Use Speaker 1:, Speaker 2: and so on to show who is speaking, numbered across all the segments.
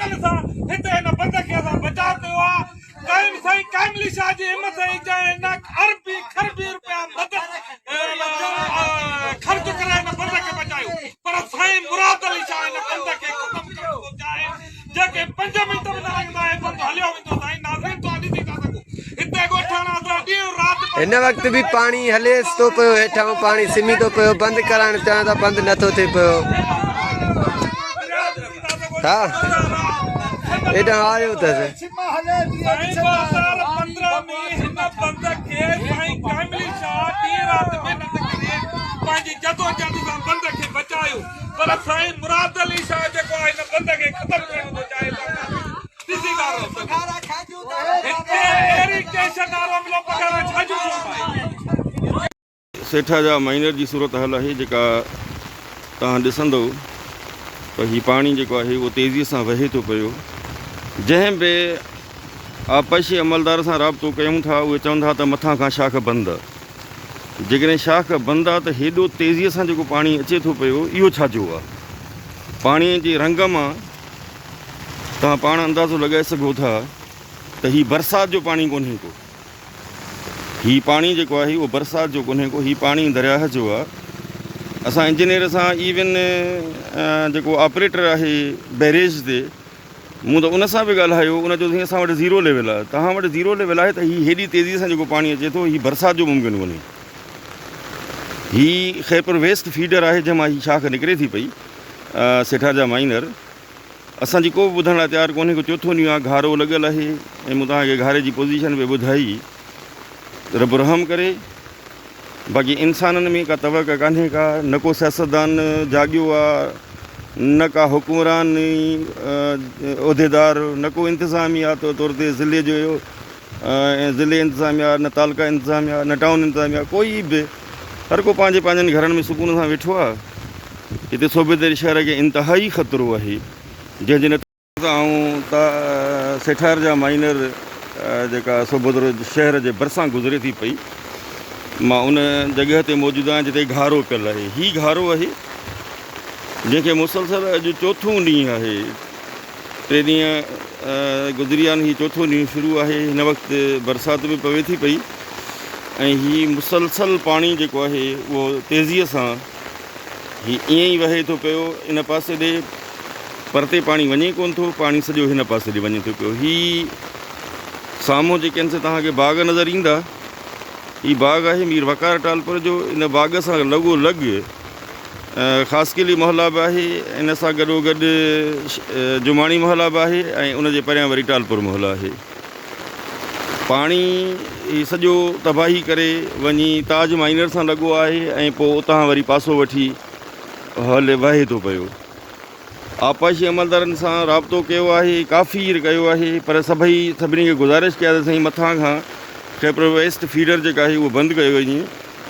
Speaker 1: लगन सा हिते न बंद के सा बचा कयो आ कायम सही कामली शाह जी हिम्मत ही जाए न अरबी खरबी रुपया मदद खर्च करे न बंद के बचायो पर साईं मुराद अली शाह न बंद के खत्म कर तो जाए जेके 5 मिनट में लगदा है बंद हलियो विंदो साईं नाज़रीन तो आदी थी था सको हिते गोठाणा सा डी रात
Speaker 2: इन वक्त भी पानी हलेस तो पियो हेठां पानी सिमी तो पियो बंद कराइण चाहियां त बंद नथो थिए पियो हा हेठां आयो अथसि
Speaker 1: साईं 2015 में हिन बंद के साईं कामली शाह डी रात मेहनत करे पंहिंजी जदोजहद सां बंद खे बचायो पर साईं मुराद अली शाह जेको आहे हिन बंद खे ख़तम करण थो चाहे ॾिसी था हिते इरिगेशन वारो मिलो पघार छाजू
Speaker 3: सेठा जा माइनर जी सूरत हाल है जेका तव्हां ॾिसंदो त हीउ पाणी जेको आहे उहो तेज़ीअ सां वहे थो पियो जंहिं बि आपाशी अमलदार सां राब्तो कयूं था उहे चवनि था त मथां खां शाख बंदि आहे जेकॾहिं शाख बंदि आहे त हेॾो तेज़ीअ सां जेको पाणी अचे थो पियो इहो छाजो आहे पाणीअ जे रंग मां तव्हां पाण अंदाज़ो लॻाए सघो था त हीउ बरसाति जो पाणी कोन्हे को हीउ पाणी जेको आहे उहो बरसाति जो कोन्हे को हीउ पाणी दरियाह जो आहे असां इंजीनियर सां इवन जेको ऑपरेटर आहे बैरेज ते मूं त उन सां बि ॻाल्हायो उन जो साईं असां वटि ज़ीरो लेवल आहे तव्हां वटि ज़ीरो लेवल आहे त हीउ हेॾी तेज़ीअ सां जेको पाणी अचे थो हीउ बरसाति जो मुमकिन कोन्हे हीउ ख़ैरपुर वेस्ट फीडर आहे जंहिंमां हीअ शाख निकिरे थी पई सेठा जा माइनर असांजी को बि ॿुधण लाइ तयारु कोन्हे को चोथों ॾींहुं आहे घारो लॻियल आहे ऐं मूं तव्हांखे घारे जी पोज़ीशन बि ॿुधाई रब रहम करे बाक़ी इंसाननि में का तवक़ कान्हे का न को सियासतदान जाॻियो आहे न का हुकमरान उहिदेदार न को इंतिज़ामिया तौर ते ज़िले जो ज़िले इंतिज़ामिया न तालका इंतिज़ामिया न टाउन इंतिज़ामिया कोई बि हर को पंहिंजे पंहिंजनि घरनि में सुकून सां वेठो आहे हिते सूबेदारी शहर खे इंतिहाई ख़तरो आहे जंहिंजे नतीजे ऐं सेठार जा माइनर जेका सूबेदार शहर जे भरिसां गुज़रे थी पई मां उन जॻह ते मौजूदु आहियां जिते घारो पियल आहे हीउ घारो आहे जंहिंखे मुसलसल अॼु चोथों ॾींहुं आहे 3 ॾींहं गुज़री विया आहिनि हीउ चोथों ॾींहुं शुरू आहे हिन वक़्तु बरसाति बि पवे थी पई ऐं हीउ मुसलसल पाणी जेको आहे उहो तेज़ीअ सां हीउ ईअं ई वहे थो पियो इन पासे ॾे परते पाणी वञे कोन थो पाणी सॼो हिन पासे ॾे वञे थो पियो हीउ साम्हूं जेके आहिनि से तव्हांखे बाग़ नज़र ईंदा हीउ बाग़ आहे मीर वकार टालपुर जो इन बाग़ सां लॻोलॻ ख़ासकिली मोहल्ला बि आहे इन सां गॾोगॾु जुमाणी मोहल्ला बि आहे ऐं उनजे परियां वरी टालपुर मोहल्ला आहे पाणी सॼो तबाही करे वञी ताज माइनर सां लॻो आहे ऐं पोइ उतां वरी पासो वठी हले वहे थो पियो आपाशी अमलदारनि सां राब्तो कयो आहे काफ़ी कयो आहे पर सभिनी खे गुज़ारिश कया त साईं मथां खां ख़ैरपुर वेस्ट फीडर जेका आहे उहो बंदि कयो वञे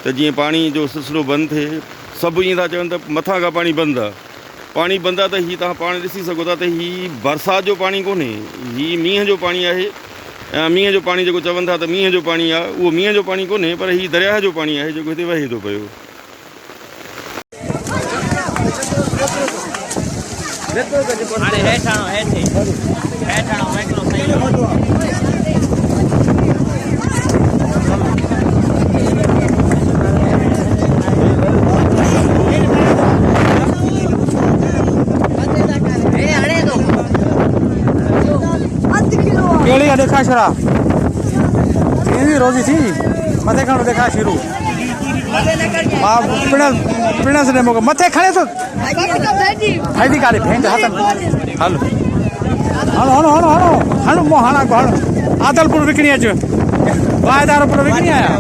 Speaker 3: त जीअं पाणी जो सिलसिलो बंदि थिए सभु ईअं था चवनि त मथां खां पाणी बंदि आहे त हीअ तव्हां पाण ॾिसी सघो था त हीअ बरसाति जो पाणी कोन्हे हीअ मींहं जो पाणी आहे मींहं जो पाणी जेको चवनि था त मींहं जो पाणी आहे उहो मींहं जो पाणी कोन्हे पर हीअ दरियाह जो पाणी आहे जेको हिते वहे थो पियो
Speaker 4: केड़ी देखा छरा केवी रोजी थी मथे खणो देखा शुरू मां पिणस ने मो मथे खणे तो फायदी काले फेंग हाथ हल हलो मो हाना को आदलपुर विकणी अच वायदारपुर विकणी आया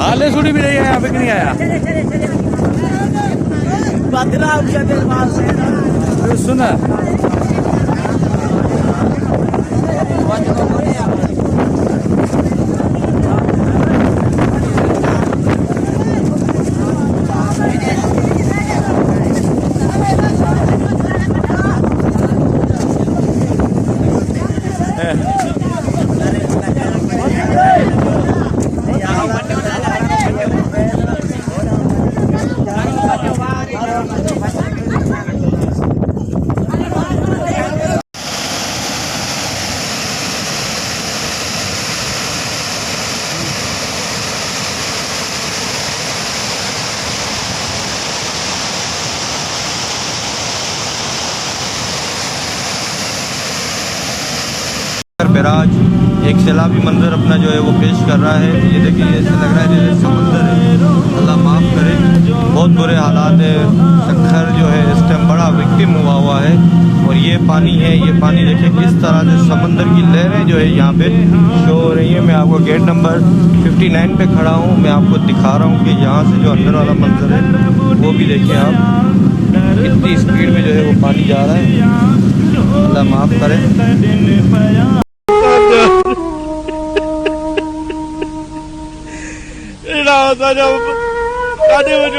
Speaker 4: हाले सुडी भी नहीं आया विकणी आया बदला सुन
Speaker 5: बेराज एक सैलाबी मंजर अपना जो है वो पेश कर रहा है। ये देखिए ऐसे लग रहा है जैसे समुंदर है, अल्लाह माफ़ करे। बहुत बुरे हालात है, सखर जो है इस टाइम बड़ा विक्टिम हुआ है। और ये पानी है, ये पानी देखिए किस तरह से समंदर की लहरें जो है यहाँ पे शो हो रही है। मैं आपको गेट नंबर 59 पे खड़ा हूँ, मैं आपको दिखा रहा हूँ कि यहाँ से जो अंदर वाला मंजर है वो भी देखिए आप, कितनी स्पीड में जो है वो पानी जा रहा है। अल्लाह माफ़ करे।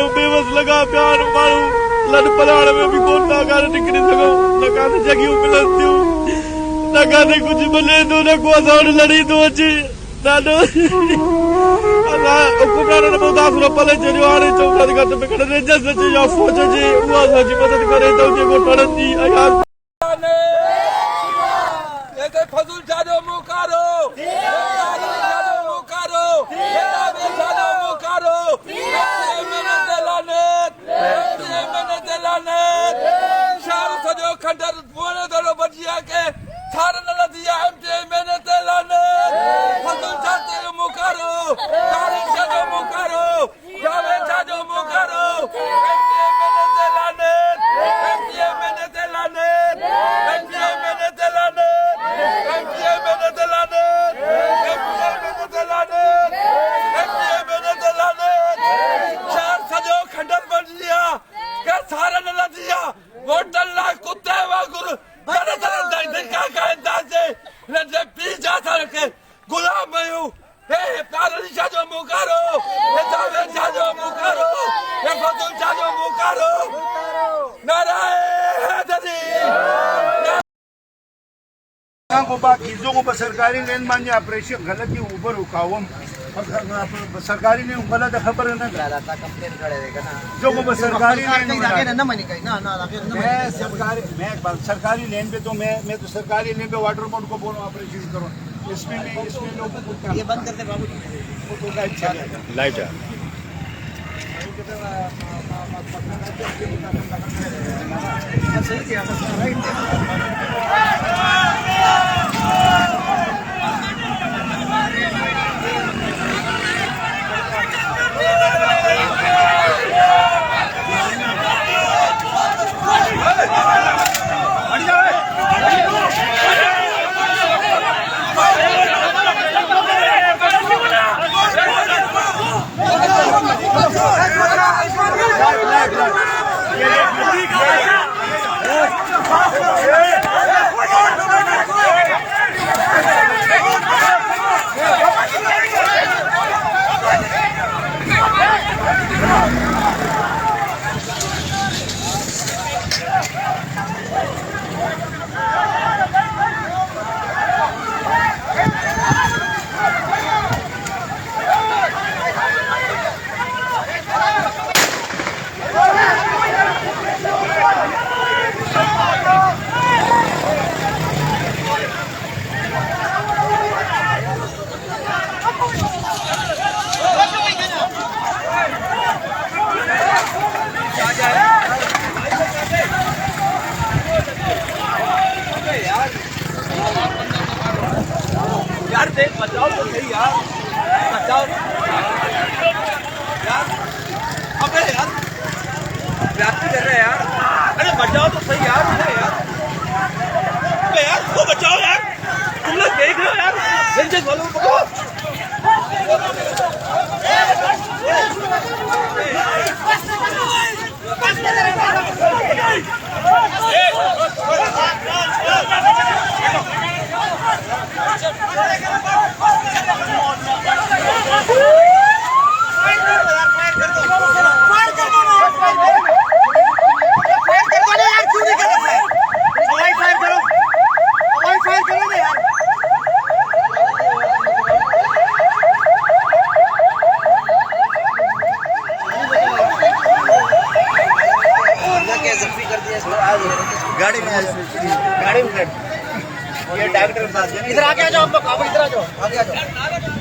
Speaker 6: बेबस लगा प्यार मारू लड़ पलाड़ में भी कोन ना कर निकल सको न काने जगियो मिलंदियो न काने कुछ बने दो न को असाड़ लड़ी दो अची दादो असा हुकुमरान ने बहुत आसुर पले जो आने चौका घट में कड़े जस जी या फौज जी उहा सजी मदद करे तो जे को टड़न जी यार
Speaker 1: ये फजल जादो मुकारो खंडर बोले दरो बजिया के थार न दिया एमटे मैंने तेलाने फजल जाते मुकारो तारीख जादो मुकारो जावे जादो मुकारो एमटे मैंने तेलाने एमटे मैंने तेलाने एमटे मैंने तेलाने एमटे मैंने तेलाने एमटे मैंने तेलाने चार सजो खंडर बजिया के थार न दिया वोटल ला कुत्ते वागुर तरह तरह दे का अंदाजे ने पी जाता के गुलाम मयू ए पारली जाजो मुकारो ए जावे जाजो मुकारो ए फतुल जाजो मुकारो नारायण
Speaker 7: को बाकी जो को सरकारी लेन मान्य ऑपरेशन गलत ही ऊपर रुकावम सरकारी ने गलत खबर है ना कंप्लेन करेगा ना जो को सरकारी लेन ना मानी कहीं ना मैं सरकारी लेन पे तो मैं तो सरकारी लेन पे वाटर बोर्ड को बोलूं ऑपरेशन करो इसमें लोगों को ये बंद करते बाबू वो तो लाइट है सही किया राइट यार देख बचाओ तो सही यार बचाओ यार अबे यार व्याप्ति कर रहे हैं यार अरे बचाओ तो सही यार मुझे यार अबे यार वो बचाओ यार तुम लोग देख रहे हो यार जल्दी वालों को पकड़ो गाड़ी में ये डॉक्टर के पास इधर आके आ जाओ, आप लोग इधर आ जाओ, आगे आ जाओ।